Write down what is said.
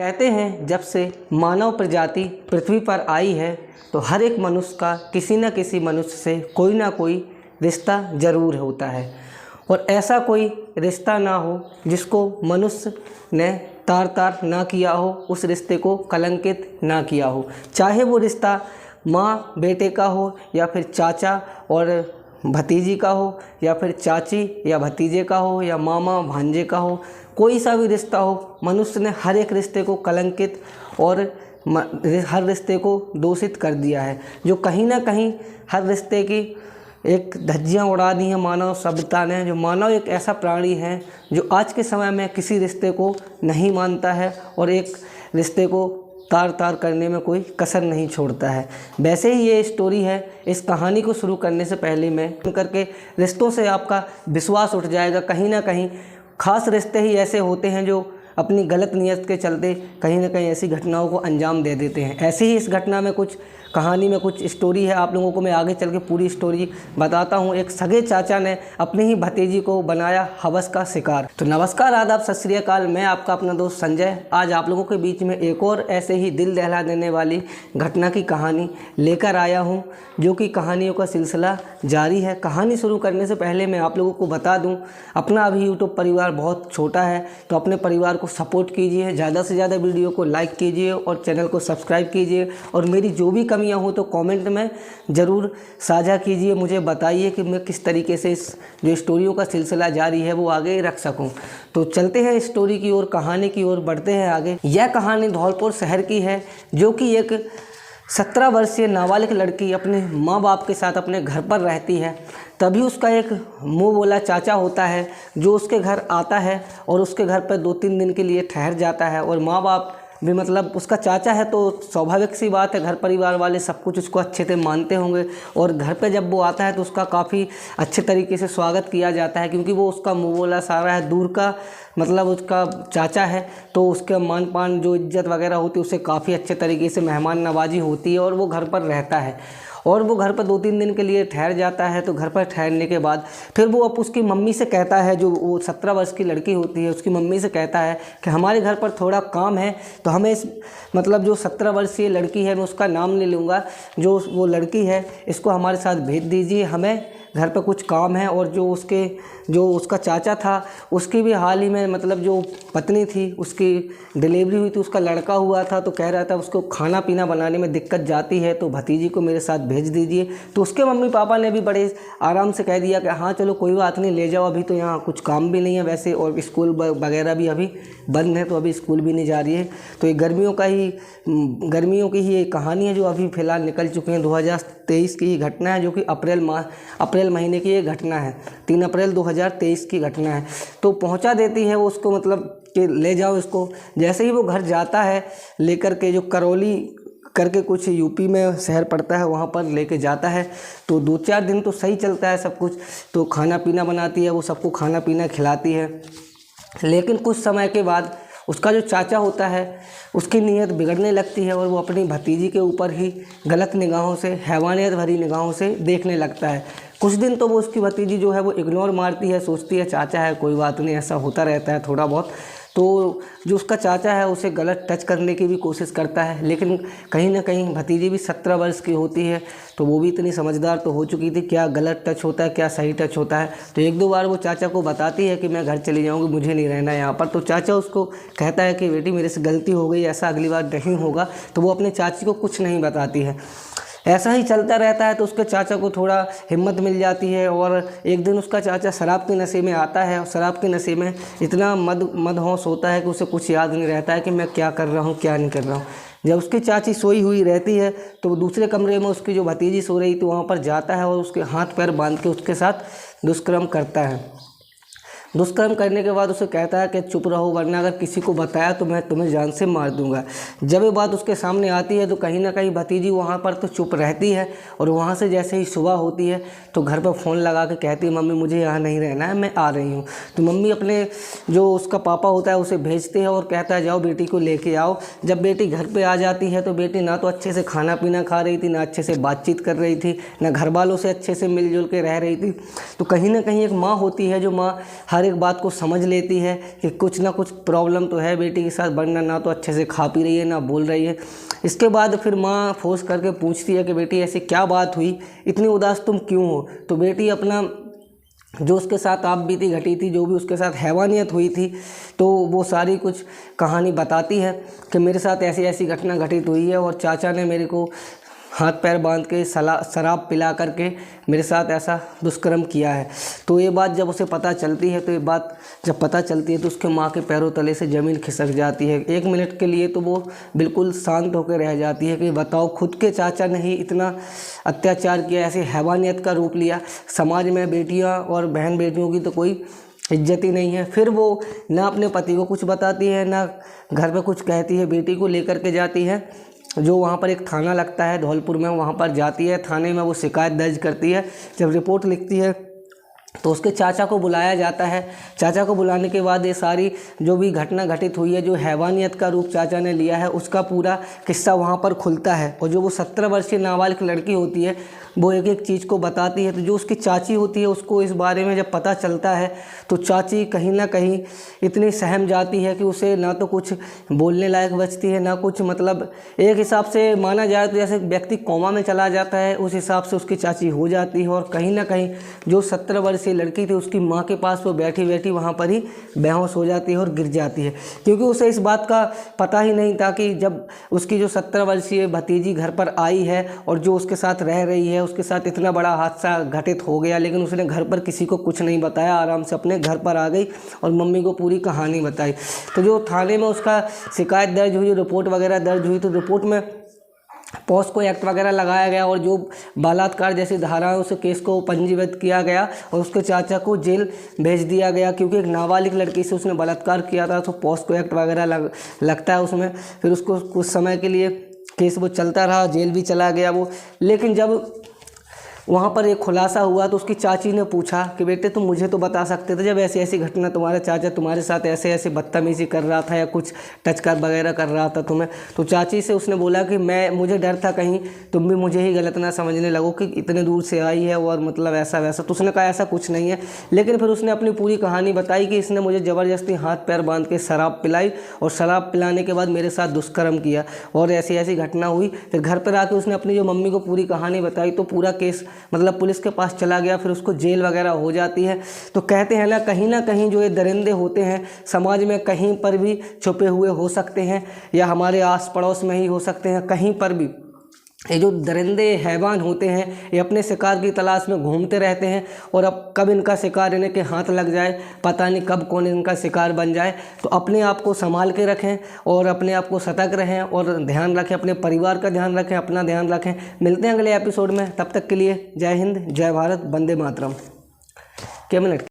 कहते हैं जब से मानव प्रजाति पृथ्वी पर आई है तो हर एक मनुष्य का किसी न किसी मनुष्य से कोई ना कोई रिश्ता ज़रूर होता है और ऐसा कोई रिश्ता ना हो जिसको मनुष्य ने तार तार ना किया हो, उस रिश्ते को कलंकित ना किया हो। चाहे वो रिश्ता माँ बेटे का हो या फिर चाचा और भतीजी का हो या फिर चाची या भतीजे का हो या मामा भांजे का हो, कोई सा भी रिश्ता हो, मनुष्य ने हर एक रिश्ते को कलंकित और हर रिश्ते को दूषित कर दिया है, जो कहीं ना कहीं हर रिश्ते की एक धज्जियाँ उड़ा दी हैं मानव सभ्यता ने। जो मानव एक ऐसा प्राणी है जो आज के समय में किसी रिश्ते को नहीं मानता है और एक रिश्ते को तार तार करने में कोई कसर नहीं छोड़ता है। वैसे ही ये स्टोरी है। इस कहानी को शुरू करने से पहले मैं करके रिश्तों से आपका विश्वास उठ जाएगा। कहीं ना कहीं खास रिश्ते ही ऐसे होते हैं जो अपनी गलत नीयत के चलते कहीं ना कहीं ऐसी घटनाओं को अंजाम दे देते हैं। ऐसे ही इस घटना में कुछ कहानी में कुछ स्टोरी है। आप लोगों को मैं आगे चल के पूरी स्टोरी बताता हूँ। एक सगे चाचा ने अपनी ही भतीजी को बनाया हवस का शिकार। तो नमस्कार, आदाब, सत श्री अकाल। मैं आपका अपना दोस्त संजय आज आप लोगों के बीच में एक और ऐसे ही दिल दहला देने वाली घटना की कहानी लेकर आया हूँ, जो कि कहानियों का सिलसिला जारी है। कहानी शुरू करने से पहले मैं आप लोगों को बता दूँ, अपना अभी यूट्यूब परिवार बहुत छोटा है, तो अपने परिवार को सपोर्ट कीजिए, ज़्यादा से ज़्यादा वीडियो को लाइक कीजिए और चैनल को सब्सक्राइब कीजिए। और मेरी जो भी कमियां हो तो कमेंट में ज़रूर साझा कीजिए, मुझे बताइए कि मैं किस तरीके से इस जो स्टोरियों का सिलसिला जारी है वो आगे रख सकूं। तो चलते हैं स्टोरी की ओर, कहानी की ओर बढ़ते हैं आगे। यह कहानी धौलपुर शहर की है, जो कि एक 17 वर्षीय नाबालिग लड़की अपने माँ बाप के साथ अपने घर पर रहती है। तभी उसका एक मुँह बोला चाचा होता है जो उसके घर आता है और उसके घर पर 2-3 दिन के लिए ठहर जाता है। और माँ बाप भी, मतलब उसका चाचा है तो स्वाभाविक सी बात है, घर परिवार वाले सब कुछ उसको अच्छे से मानते होंगे। और घर पे जब वो आता है तो उसका काफ़ी अच्छे तरीके से स्वागत किया जाता है, क्योंकि वो उसका मुँह बोला सारा है, दूर का मतलब उसका चाचा है, तो उसके मान पान जो इज्जत वगैरह होती है उससे काफ़ी अच्छे तरीके से मेहमान नवाजी होती है। और वो घर पर रहता है और वो घर पर 2-3 दिन के लिए ठहर जाता है। तो घर पर ठहरने के बाद फिर वो अब उसकी मम्मी से कहता है, जो वो 17 वर्ष की लड़की होती है उसकी मम्मी से कहता है कि हमारे घर पर थोड़ा काम है, तो हमें इस मतलब जो 17 वर्षीय लड़की है, मैं उसका नाम नहीं लूँगा, जो वो लड़की है इसको हमारे साथ भेज दीजिए, हमें घर पर कुछ काम है। और जो उसका चाचा था उसकी भी हाल ही में मतलब जो पत्नी थी उसकी डिलीवरी हुई थी, उसका लड़का हुआ था, तो कह रहा था उसको खाना पीना बनाने में दिक्कत जाती है, तो भतीजी को मेरे साथ भेज दीजिए। तो उसके मम्मी पापा ने भी बड़े आराम से कह दिया कि हाँ चलो कोई बात नहीं, ले जाओ, अभी तो यहाँ कुछ काम भी नहीं है वैसे, और स्कूल वगैरह भी अभी बंद है, तो अभी स्कूल भी नहीं जा रही है। तो ये गर्मियों की ही एक कहानी है जो अभी फ़िलहाल निकल चुके हैं। 2023 की घटना है, जो कि अप्रैल महीने की ये घटना है, 3 अप्रैल 2023 की घटना है। तो पहुंचा देती है वो उसको, मतलब कि ले जाओ इसको। जैसे ही वो घर जाता है लेकर के, जो करौली करके कुछ यूपी में शहर पड़ता है, वहाँ पर लेके जाता है। तो 2-4 दिन तो सही चलता है सब कुछ, तो खाना पीना बनाती है, वो सबको खाना पीना खिलाती है। लेकिन कुछ समय के बाद उसका जो चाचा होता है उसकी नीयत बिगड़ने लगती है और वो अपनी भतीजी के ऊपर ही गलत निगाहों से, हैवानियत भरी निगाहों से देखने लगता है। कुछ दिन तो वो उसकी भतीजी जो है वो इग्नोर मारती है, सोचती है चाचा है कोई बात नहीं, ऐसा होता रहता है थोड़ा बहुत। तो जो उसका चाचा है उसे गलत टच करने की भी कोशिश करता है, लेकिन कहीं ना कहीं भतीजी भी 17 वर्ष की होती है, तो वो भी इतनी समझदार तो हो चुकी थी क्या गलत टच होता है क्या सही टच होता है। तो 1-2 बार वो चाचा को बताती है कि मैं घर चली जाऊँगी, मुझे नहीं रहना यहाँ पर। तो चाचा उसको कहता है कि बेटी मेरे से गलती हो गई, ऐसा अगली बार नहीं होगा। तो वो अपने चाची को कुछ नहीं बताती है। ऐसा ही चलता रहता है। तो उसके चाचा को थोड़ा हिम्मत मिल जाती है और एक दिन उसका चाचा शराब के नशे में आता है और शराब के नशे में इतना मदहोश होता है कि उसे कुछ याद नहीं रहता है कि मैं क्या कर रहा हूँ क्या नहीं कर रहा हूँ। जब उसकी चाची सोई हुई रहती है तो दूसरे कमरे में उसकी जो भतीजी सो रही थी वहाँ पर जाता है और उसके हाथ पैर बांध के उसके साथ दुष्कर्म करता है। दुष्कर्म करने के बाद उसे कहता है कि चुप रहो, वरना अगर किसी को बताया तो मैं तुम्हें जान से मार दूंगा। जब ये बात उसके सामने आती है तो कहीं ना कहीं भतीजी वहाँ पर तो चुप रहती है और वहाँ से जैसे ही सुबह होती है तो घर पर फ़ोन लगा के कहती है मम्मी मुझे यहाँ नहीं रहना है, मैं आ रही हूँ। तो मम्मी अपने जो उसका पापा होता है उसे भेजते हैं और कहता है जाओ बेटी को लेके आओ। जब बेटी घर पर आ जाती है तो बेटी ना तो अच्छे से खाना पीना खा रही थी, ना अच्छे से बातचीत कर रही थी, ना घर वालों से अच्छे से मिलजुल के रह रही थी। तो कहीं ना कहीं एक माँ होती है जो माँ हर हर एक बात को समझ लेती है कि कुछ ना कुछ प्रॉब्लम तो है बेटी के साथ, वरना ना तो अच्छे से खा पी रही है ना बोल रही है। इसके बाद फिर माँ फोर्स करके पूछती है कि बेटी ऐसी क्या बात हुई, इतनी उदास तुम क्यों हो। तो बेटी अपना जो उसके साथ आप बीती घटी थी, जो भी उसके साथ हैवानियत हुई थी, तो वो सारी कुछ कहानी बताती है कि मेरे साथ ऐसी ऐसी घटना घटित हुई है और चाचा ने मेरे को हाथ पैर बांध के शराब पिला करके मेरे साथ ऐसा दुष्कर्म किया है। तो ये बात जब उसे पता चलती है, तो ये बात जब पता चलती है तो उसके माँ के पैरों तले से ज़मीन खिसक जाती है। 1 मिनट के लिए तो वो बिल्कुल शांत होकर रह जाती है कि बताओ, खुद के चाचा ने ही इतना अत्याचार किया, ऐसे हैवानियत का रूप लिया। समाज में बेटियाँ और बहन बेटियों की तो कोई इज्जत ही नहीं है। फिर वो ना अपने पति को कुछ बताती है, ना घर पे कुछ कहती है। बेटी को लेकर के जाती है, जो वहाँ पर एक थाना लगता है धौलपुर में, वहाँ पर जाती है। थाने में वो शिकायत दर्ज करती है। जब रिपोर्ट लिखती है तो उसके चाचा को बुलाया जाता है। चाचा को बुलाने के बाद ये सारी जो भी घटना घटित हुई है, जो हैवानियत का रूप चाचा ने लिया है, उसका पूरा किस्सा वहाँ पर खुलता है। और जो वो 17 वर्षीय नाबालिग लड़की होती है, वो एक एक चीज़ को बताती है। तो जो उसकी चाची होती है, उसको इस बारे में जब पता चलता है तो चाची कहीं ना कहीं इतनी सहम जाती है कि उसे ना तो कुछ बोलने लायक बचती है, ना कुछ, मतलब एक हिसाब से माना जाए तो जैसे व्यक्ति कोमा में चला जाता है, उस हिसाब से उसकी चाची हो जाती है। और कहीं ना कहीं जो 17 वर्षीय लड़की थी, उसकी माँ के पास वो बैठी बैठी वहाँ पर ही बेहोश हो जाती है और गिर जाती है, क्योंकि उसे इस बात का पता ही नहीं था कि जब उसकी जो 17 वर्षीय भतीजी घर पर आई है और जो उसके साथ रह रही है, उसके साथ इतना बड़ा हादसा घटित हो गया। लेकिन उसने घर पर किसी को कुछ नहीं बताया, आराम से अपने घर पर आ गई और मम्मी को पूरी कहानी बताई। तो जो थाने में उसका शिकायत दर्ज हुई, रिपोर्ट वगैरह दर्ज हुई, तो रिपोर्ट में पॉस्को एक्ट वगैरह लगाया गया और जो बलात्कार जैसी धाराएं, उस केस को पंजीबद्ध किया गया और उसके चाचा को जेल भेज दिया गया, क्योंकि एक नाबालिग लड़की से उसने बलात्कार किया था। तो पॉस्को एक्ट वगैरह लगता है उसमें। फिर उसको कुछ समय के लिए केस वो चलता रहा, जेल भी चला गया वो। लेकिन जब वहाँ पर एक खुलासा हुआ तो उसकी चाची ने पूछा कि बेटे तुम मुझे तो बता सकते थे, जब ऐसी ऐसी घटना तुम्हारे चाचा तुम्हारे साथ ऐसे ऐसे बदतमीज़ी कर रहा था या कुछ टच कर वगैरह कर रहा था तुम्हें। तो चाची से उसने बोला कि मुझे डर था कहीं तुम भी मुझे ही गलत ना समझने लगो कि इतने दूर से आई है और मतलब ऐसा वैसा। तो उसने कहा ऐसा कुछ नहीं है। लेकिन फिर उसने अपनी पूरी कहानी बताई कि इसने मुझे ज़बरदस्ती हाथ पैर बांध के शराब पिलाई और शराब पिलाने के बाद मेरे साथ दुष्कर्म किया और ऐसी ऐसी घटना हुई। फिर घर पर आके उसने अपनी जो मम्मी को पूरी कहानी बताई, तो पूरा केस मतलब पुलिस के पास चला गया। फिर उसको जेल वगैरह हो जाती है। तो कहते हैं ना कहीं जो ये दरिंदे होते हैं समाज में कहीं पर भी छुपे हुए हो सकते हैं या हमारे आस पड़ोस में ही हो सकते हैं, कहीं पर भी। ये जो दरिंदे हैवान होते हैं, ये अपने शिकार की तलाश में घूमते रहते हैं और अब कब इनका शिकार इन्हें के हाथ लग जाए पता नहीं, कब कौन इनका शिकार बन जाए। तो अपने आप को संभाल के रखें और अपने आप को सतर्क रहें और ध्यान रखें, अपने परिवार का ध्यान रखें, अपना ध्यान रखें। मिलते हैं अगले एपिसोड में, तब तक के लिए जय हिंद, जय भारत, वंदे मातरम। क्या मिनट